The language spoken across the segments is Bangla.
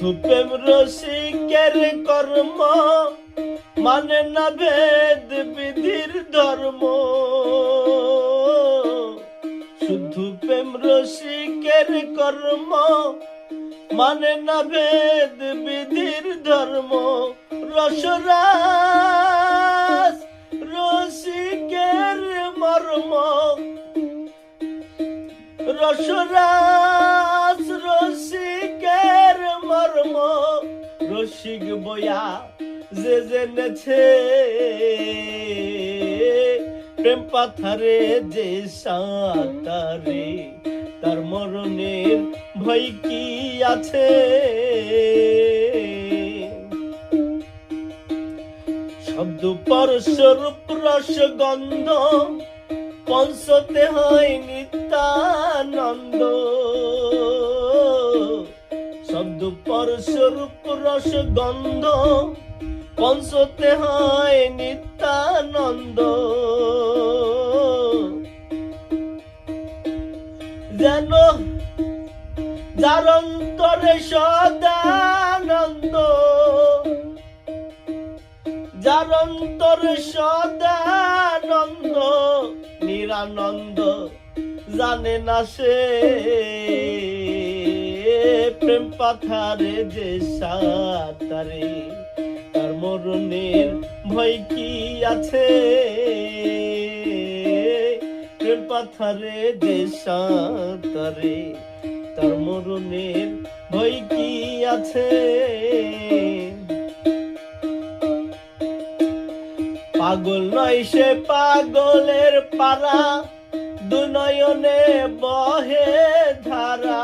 শুধু প্রেম রসিকের কর্ম, মানে না ভেদ বিধির ধর্ম। শুধু প্রেম রসিকের কর্ম, মানে না ভেদ বিধির ধর্ম। রসরাস রসিকের মর্ম, রসরাস রসিকের মর্ম। রসিক বয়া যে জেনেছে, প্রেম পাথারে যে সাঁতারে, তার মরণের ভয় কি আছে? শব্দ পরশরূপ রসগন্ধ, পঞ্চতে হয় নিত্যানন্দ। শব্দ পরশরূপ রসগন্ধ, পঞ্চতে হয় নিত্যানন্দ। যেন যার অন্তরে সদানন্দ, যার অন্তরে সদানন্দ, নিরানন্দ জানে না সে, প্রেম পাথারে যে সাঁতারে, তার মরণের ভয় কি আছে? প্রেম পাথারে যে সাঁতারে, তার মরণের ভয় কি আছে? পাগল নয় সে পাগলের পারা, দুনয়নে বহে ধারা।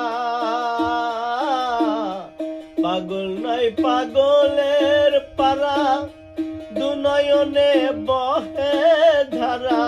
পাগল নয় পাগলের পারা, দুনয়নে বহে ধারা।